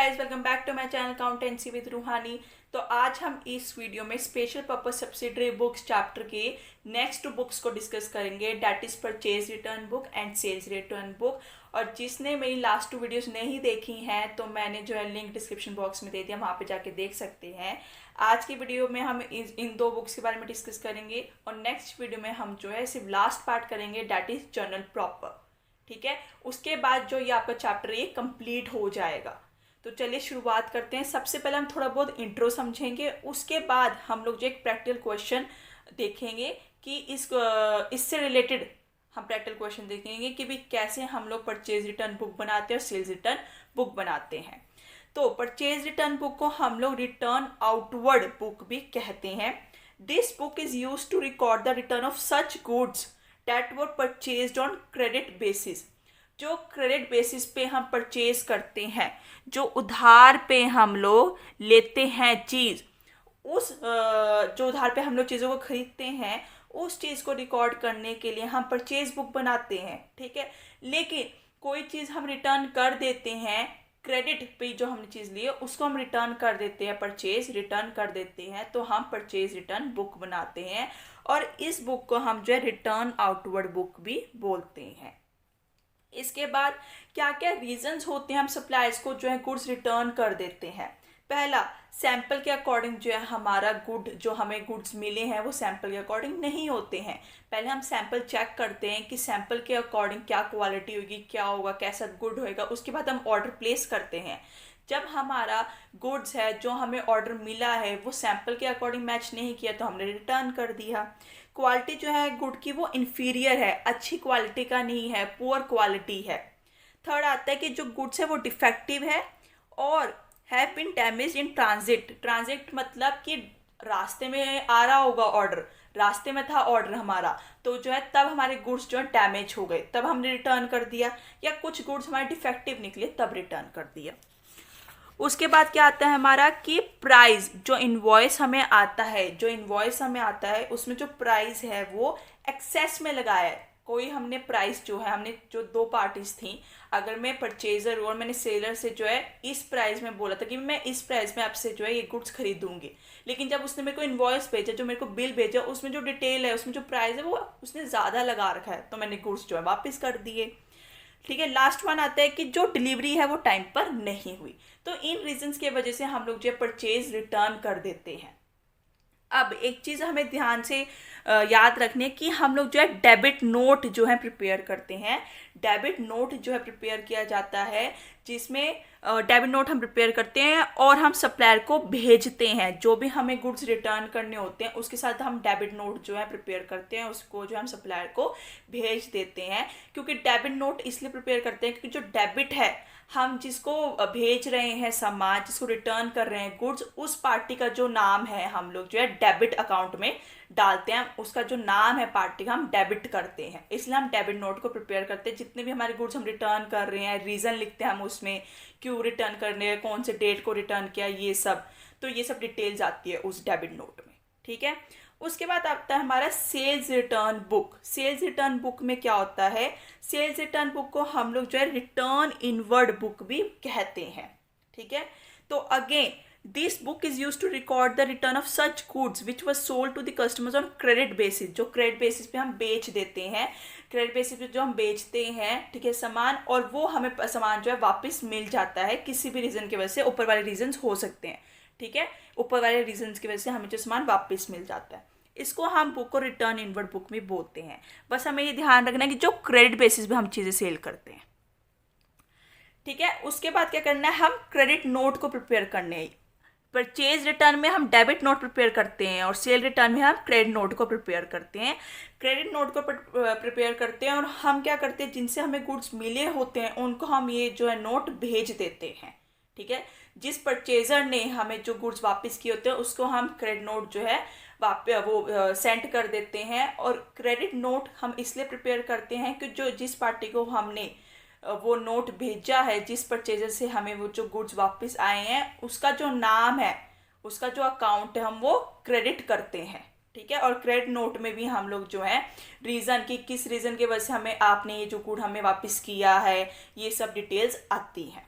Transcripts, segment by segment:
Guys, welcome back to my channel accountancy with Ruhani. तो आज हम इस वीडियो में special purpose subsidiary books chapter के नेक्स्ट बुक्स को डिस्कस करेंगे, that is purchase return book and sales return book. और जिसने मेरी लास्ट 2 वीडियोस नहीं देखी हैं तो मैंने जो है लिंक डिस्क्रिप्शन बॉक्स में दे दिया, वहाँ पे जाके देख सकते हैं। आज की वीडियो में हम इन 2 बुक्स के बारे में डिस्कस करेंगे और नेक्स्ट वीडियो में हम जो है सिर्फ लास्ट पार्ट करेंगे, डैट इज जर्नल प्रॉपर। ठीक है, उसके बाद जो ये आपका चैप्टर ये कंप्लीट हो जाएगा। तो चलिए शुरुआत करते हैं। सबसे पहले हम थोड़ा बहुत इंट्रो समझेंगे, उसके बाद हम लोग जो एक प्रैक्टिकल क्वेश्चन देखेंगे कि इससे रिलेटेड हम प्रैक्टिकल क्वेश्चन देखेंगे कि भी कैसे हम लोग परचेज रिटर्न बुक बनाते हैं और सेल्स रिटर्न बुक बनाते हैं। तो परचेज रिटर्न बुक को हम लोग रिटर्न आउटवर्ड बुक भी कहते हैं। This book is use to record the return of such goods that were purchased on credit basis. जो क्रेडिट बेसिस पे हम परचेज करते हैं, जो उधार पे हम लोग लेते हैं चीज़, उस जो उधार पे हम लोग चीज़ों को खरीदते हैं उस चीज़ को रिकॉर्ड करने के लिए हम परचेज बुक बनाते हैं। ठीक है, लेकिन कोई चीज़ हम रिटर्न कर देते हैं, क्रेडिट पे जो हमने चीज़ ली है उसको हम रिटर्न कर देते हैं, परचेज रिटर्न कर देते हैं, तो हम परचेज रिटर्न बुक बनाते हैं। और इस बुक को हम जो है रिटर्न आउटवर्ड बुक भी बोलते हैं। इसके बाद क्या क्या रीजंस होते हैं हम सप्लायर्स को जो है गुड्स रिटर्न कर देते हैं। पहला, सैंपल के अकॉर्डिंग जो है हमारा गुड जो हमें गुड्स मिले हैं वो सैंपल के अकॉर्डिंग नहीं होते हैं। पहले हम सैंपल चेक करते हैं कि सैंपल के अकॉर्डिंग क्या क्वालिटी होगी, क्या होगा, कैसा गुड होएगा, उसके बाद हम ऑर्डर प्लेस करते हैं। जब हमारा गुड्स है जो हमें ऑर्डर मिला है वो सैंपल के अकॉर्डिंग मैच नहीं किया तो हमने रिटर्न कर दिया। क्वालिटी जो है गुड की वो इन्फीरियर है, अच्छी क्वालिटी का नहीं है, पुअर क्वालिटी है। थर्ड आता है कि जो गुड्स है वो डिफेक्टिव है और have been damage in transit. Transit मतलब कि रास्ते में आ रहा होगा ऑर्डर, रास्ते में था ऑर्डर हमारा, तो जो है तब हमारे गुड्स जो है डैमेज हो गए, तब हमने रिटर्न कर दिया। या कुछ गुड्स हमारे डिफेक्टिव निकले तब रिटर्न कर दिया। उसके बाद क्या आता है हमारा कि प्राइस, जो इनवॉइस हमें आता है उसमें जो प्राइस है वो एक्सेस में लगाया है। कोई हमने प्राइस जो है, हमने जो 2 पार्टीज थी, अगर मैं परचेजर और मैंने सेलर से जो है इस प्राइस में बोला था कि मैं इस प्राइस में आपसे जो है ये गुड्स खरीदूंगी, लेकिन जब उसने मेरे को इनवॉइस भेजा, जो मेरे को बिल भेजा, उसमें जो डिटेल है, उसमें जो प्राइस है वो उसने ज़्यादा लगा रखा है, तो मैंने गुड्स जो है वापस कर दिए। ठीक है, लास्ट वन आता है कि जो डिलीवरी है वो टाइम पर नहीं हुई। तो इन रीजंस की वजह से हम लोग जो है परचेज रिटर्न कर देते हैं। अब एक चीज़ हमें ध्यान से याद रखनी है कि हम लोग जो है डेबिट नोट जो है प्रिपेयर करते हैं। डेबिट नोट जो है प्रिपेयर किया जाता है, जिसमें डेबिट नोट हम प्रिपेयर करते हैं और हम सप्लायर को भेजते हैं। जो भी हमें गुड्स रिटर्न करने होते हैं उसके साथ हम डेबिट नोट जो है प्रिपेयर करते हैं, उसको जो हम सप्लायर को भेज देते हैं। क्योंकि डेबिट नोट इसलिए प्रिपेयर करते हैं क्योंकि जो डेबिट है, हम जिसको भेज रहे हैं सामान, जिसको रिटर्न कर रहे हैं गुड्स, उस पार्टी का जो नाम है हम लोग जो है डेबिट अकाउंट में डालते हैं। उसका जो नाम है पार्टी का हम डेबिट करते हैं, इसलिए हम डेबिट नोट को प्रिपेयर करते हैं। जितने भी हमारे गुड्स हम रिटर्न कर रहे हैं, रीज़न लिखते हैं हम उसमें, क्यों रिटर्न कर रहे हैं, कौन से डेट को रिटर्न किया, ये सब, तो ये सब डिटेल्स आती है उस डेबिट नोट में। ठीक है, उसके बाद आता है हमारा sales return book. Sales return book में क्या होता है, सेल्स रिटर्न बुक को हम लोग जो है रिटर्न इनवर्ड बुक भी कहते हैं। ठीक है, तो again this book is use to record the return of such goods which was sold to the customers on credit basis. जो क्रेडिट बेसिस पे हम बेच देते हैं, क्रेडिट बेसिस पे जो हम बेचते हैं, ठीक है, सामान, और वो हमें सामान जो है वापस मिल जाता है किसी भी रीज़न की वजह से। ऊपर वाले रीजंस हो सकते हैं, ठीक है, ऊपर वाले रीजंस की वजह से हमें जो सामान वापस मिल जाता है, इसको हम बुक को रिटर्न इनवर्ड बुक में बोलते हैं। बस हमें ये ध्यान रखना है कि जो क्रेडिट बेसिस पे हम चीज़ें सेल करते हैं। ठीक है, उसके बाद क्या करना है, हम क्रेडिट नोट को प्रिपेयर करने हैं। परचेज रिटर्न में हम डेबिट नोट प्रिपेयर करते हैं और सेल रिटर्न में हम क्रेडिट नोट को प्रिपेयर करते हैं। क्रेडिट नोट को प्रिपेयर करते हैं और हम क्या करते हैं, जिनसे हमें गुड्स मिले होते हैं उनको हम ये जो है नोट भेज देते हैं। ठीक है, जिस परचेजर ने हमें जो गुड्स वापस किए होते हैं उसको हम क्रेडिट नोट जो है वो सेंड कर देते हैं। और क्रेडिट नोट हम इसलिए प्रिपेयर करते हैं कि जो जिस पार्टी को हमने वो नोट भेजा है, जिस परचेजर से हमें वो जो गुड्स वापस आए हैं, उसका जो नाम है, उसका जो अकाउंट है, हम वो क्रेडिट करते हैं। ठीक है, और क्रेडिट नोट में भी हम लोग जो है रीज़न कि किस रीज़न की वजह से हमें आपने ये जो गुड हमें वापस किया है, ये सब डिटेल्स आती हैं।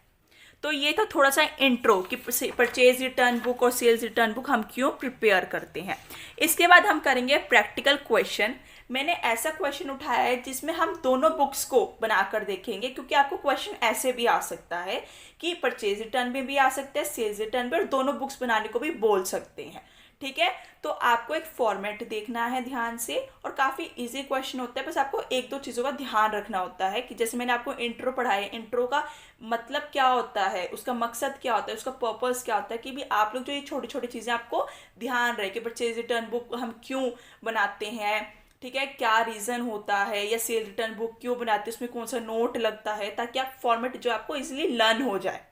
तो ये था थोड़ा सा इंट्रो कि परचेज रिटर्न बुक और सेल्स रिटर्न बुक हम क्यों प्रिपेयर करते हैं। इसके बाद हम करेंगे प्रैक्टिकल क्वेश्चन। मैंने ऐसा क्वेश्चन उठाया है जिसमें हम दोनों बुक्स को बनाकर देखेंगे, क्योंकि आपको क्वेश्चन ऐसे भी आ सकता है कि परचेज रिटर्न में भी आ सकता है, सेल्स रिटर्न में, और दोनों बुक्स बनाने को भी बोल सकते हैं। ठीक है, तो आपको एक फॉर्मेट देखना है ध्यान से, और काफ़ी इजी क्वेश्चन होता है। बस आपको एक दो चीज़ों का ध्यान रखना होता है कि जैसे मैंने आपको इंट्रो पढ़ाया, इंट्रो का मतलब क्या होता है, उसका मकसद क्या होता है, उसका पर्पस क्या होता है, कि भी आप लोग जो ये छोटी छोटी चीज़ें आपको ध्यान रहे कि परचेज रिटर्न बुक हम क्यों बनाते हैं, ठीक है, क्या रीज़न होता है, या सेल रिटर्न बुक क्यों बनाते हैं, उसमें कौन सा नोट लगता है, ताकि आप फॉर्मेट जो आपको इजीली लर्न हो जाए।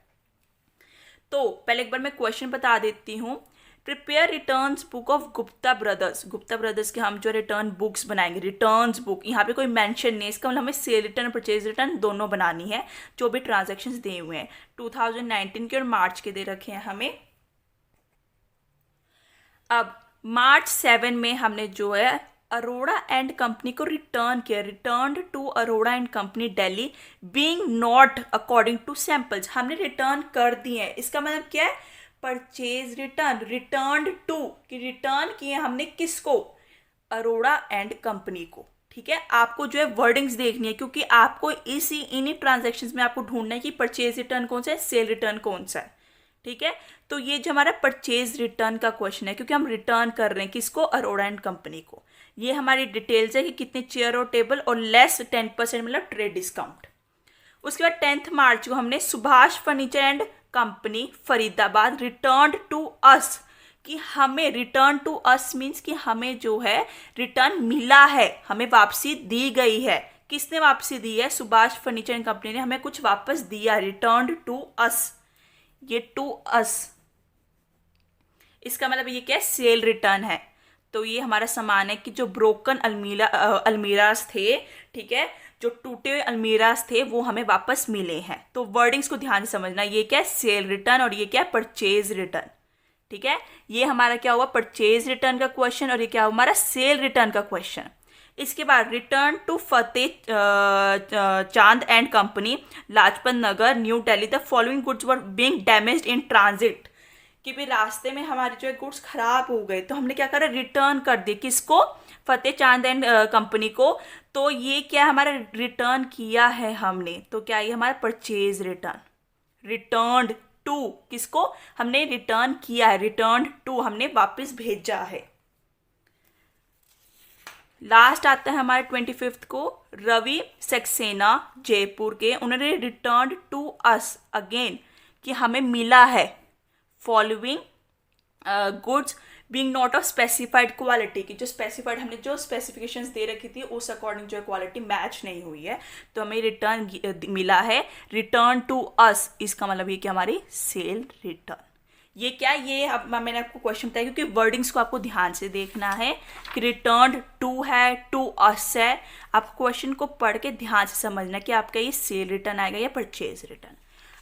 तो पहले एक बार मैं क्वेश्चन बता देती हूँ। Prepare returns book of Gupta brothers. Gupta brothers के हम जो रिटर्न बुक्स बनाएंगे, रिटर्न्स बुक, यहाँ पे कोई मेंशन नहीं, इसका मतलब हमें सेल रिटर्न और परचेज रिटर्न दोनों बनानी है, जो भी ट्रांजैक्शंस दिए हुए हैं। 2019 के और मार्च के दे रखे हैं हमें। अब मार्च 7 में हमने जो है अरोड़ा एंड कंपनी को रिटर्न किया, return to Arora and company Delhi being not according to samples. हमने रिटर्न कर दिए हैं, इसका मतलब क्या है, परचेज रिटर्न, रिटर्न टू, कि रिटर्न किए हमने किसको, अरोड़ा एंड कंपनी को। ठीक है, आपको जो है वर्डिंग्स देखनी है, क्योंकि आपको इन्हीं ट्रांजैक्शंस में आपको ढूंढना है कि परचेज रिटर्न कौन सा है, सेल रिटर्न कौन सा है। ठीक है, तो ये जो हमारा परचेज रिटर्न का क्वेश्चन है, क्योंकि हम रिटर्न कर रहे हैं किसको, अरोड़ा एंड कंपनी को। ये हमारी डिटेल्स है कि कितने चेयर और टेबल, और लेस 10% मतलब ट्रेड डिस्काउंट। उसके बाद 10 मार्च को हमने Subhash furniture and company Faridabad return to us, कि हमें रिटर्न टू अस मीन्स कि हमें जो है रिटर्न मिला है, हमें वापसी दी गई है। किसने वापसी दी है, सुभाष फर्नीचर एंड कंपनी ने हमें कुछ वापस दिया, रिटर्न टू अस। ये टू अस, इसका मतलब ये क्या है, सेल रिटर्न है। तो ये हमारा सामान है कि जो ब्रोकन अलमीराज थे, ठीक है, जो टूटे हुए अलमीराज थे वो हमें वापस मिले हैं। तो वर्डिंग्स को ध्यान से समझना, ये क्या है, सेल रिटर्न, और ये क्या है, परचेज रिटर्न। ठीक है, ये हमारा क्या हुआ, परचेज रिटर्न का क्वेश्चन, और ये क्या हुआ, हमारा सेल रिटर्न का क्वेश्चन। इसके बाद रिटर्न टू फतेह चांद and company Lajpat Nagar new Delhi the following goods were being damaged in transit, कि भी रास्ते में हमारे जो है गुड्स खराब हो गए, तो हमने क्या करा, रिटर्न कर दिए किसको, फतेह चांद एंड कंपनी को। तो ये क्या हमारा रिटर्न किया है हमने, तो क्या ये हमारा परचेज रिटर्न, रिटर्न टू किसको, हमने रिटर्न किया है, रिटर्न टू हमने वापस भेजा है। लास्ट आता है हमारे 25 को, रवि सक्सेना जयपुर के, उन्होंने रिटर्न टू अस अगेन, कि हमें मिला है following goods being not of specified quality, की जो स्पेसिफाइड हमने जो स्पेसिफिकेशंस दे रखी थी उस अकॉर्डिंग जो है क्वालिटी मैच नहीं हुई है, तो हमें रिटर्न मिला है, रिटर्न टू अस। इसका मतलब ये कि हमारी सेल रिटर्न, ये क्या, ये अब मैंने आपको क्वेश्चन बताया, क्योंकि वर्डिंग्स को आपको ध्यान से देखना है कि रिटर्न टू है, टू अस है। आप क्वेश्चन को पढ़ के ध्यान से समझना कि आपका ये सेल रिटर्न आएगा या परचेज रिटर्न।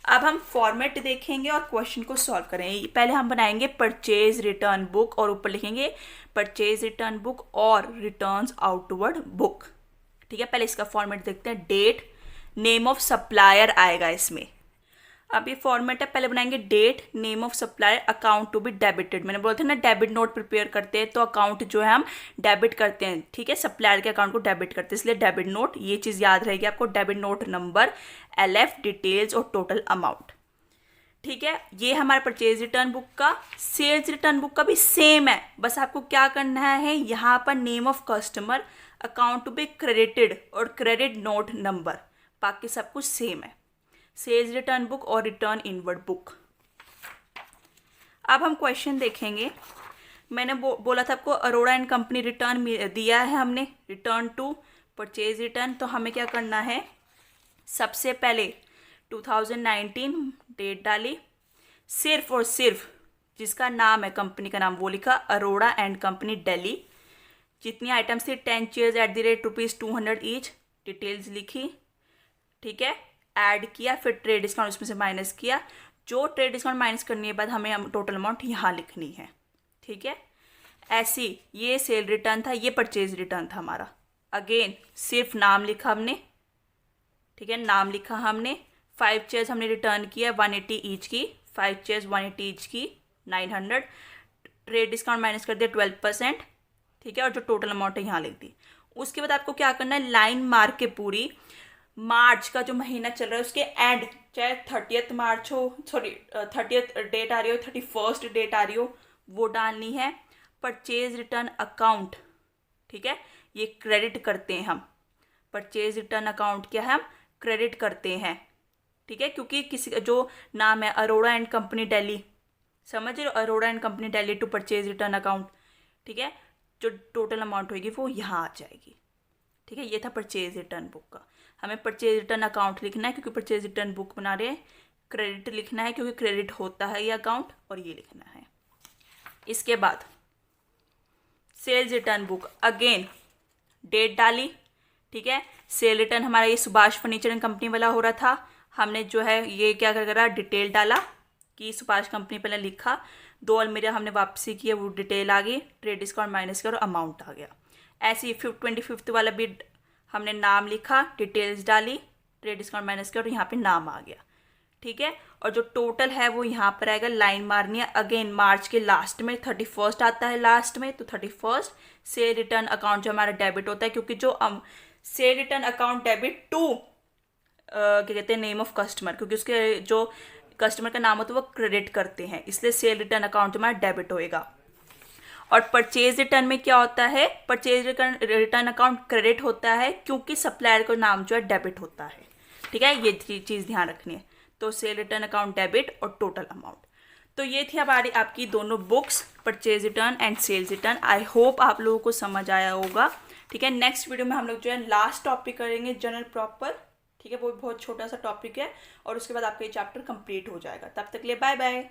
अब हम फॉर्मेट देखेंगे और क्वेश्चन को सॉल्व करेंगे। पहले हम बनाएंगे परचेज रिटर्न बुक, और ऊपर लिखेंगे परचेज रिटर्न बुक और रिटर्न्स आउटवर्ड बुक। ठीक है, पहले इसका फॉर्मेट देखते हैं। डेट, नेम ऑफ सप्लायर आएगा इसमें। अब ये फॉर्मेट है, पहले बनाएंगे date, name of supplier, account to be debited. मैंने बोला था ना डेबिट नोट प्रिपेयर करते हैं तो अकाउंट जो है हम डेबिट करते हैं, ठीक है, सप्लायर के अकाउंट को डेबिट करते हैं, इसलिए डेबिट नोट, ये चीज़ याद रहेगी आपको, debit note number, LF, details और टोटल अमाउंट। ठीक है, ये हमारा परचेज रिटर्न बुक का। सेल्स रिटर्न बुक का भी सेम है, बस आपको क्या करना है, यहाँ पर name of customer, account to be credited और क्रेडिट नोट नंबर, बाकी सब कुछ सेम है, सेल्स रिटर्न बुक और रिटर्न इनवर्ड बुक। अब हम क्वेश्चन देखेंगे। मैंने बोला था आपको अरोड़ा एंड कंपनी रिटर्न दिया है हमने, रिटर्न टू परचेज रिटर्न, तो हमें क्या करना है, सबसे पहले 2019 डेट डाली, सिर्फ और सिर्फ जिसका नाम है कंपनी का नाम वो लिखा, अरोड़ा एंड कंपनी दिल्ली। जितनी आइटम्स थी 10 chairs at the rate ₹200 each, details लिखी, ठीक है, ऐड किया, फिर ट्रेड डिस्काउंट उसमें से माइनस किया, जो ट्रेड डिस्काउंट माइनस करने के बाद हमें टोटल अमाउंट यहाँ लिखनी है। ठीक है, ऐसी ये सेल रिटर्न था, ये परचेज रिटर्न था हमारा। अगेन सिर्फ नाम लिखा हमने, ठीक है, नाम लिखा हमने, 5 चेयर्स हमने रिटर्न किया 180 ईच की, 5 चेयर्स 180 ईच की 900, ट्रेड डिस्काउंट माइनस कर दिया 12%, ठीक है, और जो टोटल अमाउंट है यहाँ लिख दी। उसके बाद आपको क्या करना है, लाइन मार्क के पूरी मार्च का जो महीना चल रहा है उसके एंड, चाहे 30th मार्च हो, सॉरी 30th डेट आ रही हो, 31st डेट आ रही हो, वो डालनी है। परचेज रिटर्न अकाउंट, ठीक है, ये क्रेडिट करते हैं हम, परचेज रिटर्न अकाउंट क्या है, हम क्रेडिट करते हैं, ठीक है, क्योंकि किसी का जो नाम है अरोड़ा एंड कंपनी दिल्ली, समझ रहे हो, Arora and company Delhi to purchase return account, ठीक है, जो टोटल अमाउंट होगी वो यहाँ आ जाएगी, ठीक है। ये था परचेज रिटर्न बुक का। हमें परचेज रिटर्न अकाउंट लिखना है क्योंकि परचेज रिटर्न बुक बना रहे हैं, क्रेडिट लिखना है क्योंकि क्रेडिट होता है ये अकाउंट, और ये लिखना है। इसके बाद sales return book, again date डाली, ठीक है, सेल रिटर्न हमारा ये सुभाष फर्नीचर एंड कंपनी वाला हो रहा था, हमने जो है ये क्या करा, डिटेल डाला कि सुभाष कंपनी पहले लिखा, 2 अलमीरा हमने वापसी की है, वो डिटेल आ गई, ट्रेड डिस्काउंट माइनस करो, अमाउंट आ गया। ऐसे ही 25th वाला भी हमने नाम लिखा, डिटेल्स डाली, ट्रेड डिस्काउंट माइनस करो, यहाँ पे नाम आ गया, ठीक है, और जो टोटल है वो यहाँ पर आएगा, लाइन मारनी है। अगेन मार्च के लास्ट में 31st आता है लास्ट में, तो 31st सेल रिटर्न अकाउंट जो हमारा डेबिट होता है, क्योंकि जो sale return account debit to क्या कहते हैं, नेम ऑफ कस्टमर, क्योंकि उसके जो कस्टमर का नाम होता है वो क्रेडिट करते हैं, इसलिए सेल रिटर्न अकाउंट हमारा डेबिट होएगा। और परचेज रिटर्न में क्या होता है, परचेज रिटर्न अकाउंट क्रेडिट होता है क्योंकि सप्लायर का नाम जो है डेबिट होता है, ठीक है, ये चीज़ ध्यान रखनी है। तो सेल रिटर्न अकाउंट डेबिट और टोटल अमाउंट। तो ये थी हमारी आपकी दोनों books, purchase return and sales return. I hope आप लोगों को समझ आया होगा, ठीक है। नेक्स्ट वीडियो में हम लोग जो है लास्ट टॉपिक करेंगे, जनरल प्रॉपर, ठीक है, वो बहुत छोटा सा टॉपिक है, और उसके बाद आपका ये चैप्टर कंप्लीट हो जाएगा। तब तक के लिए बाय बाय।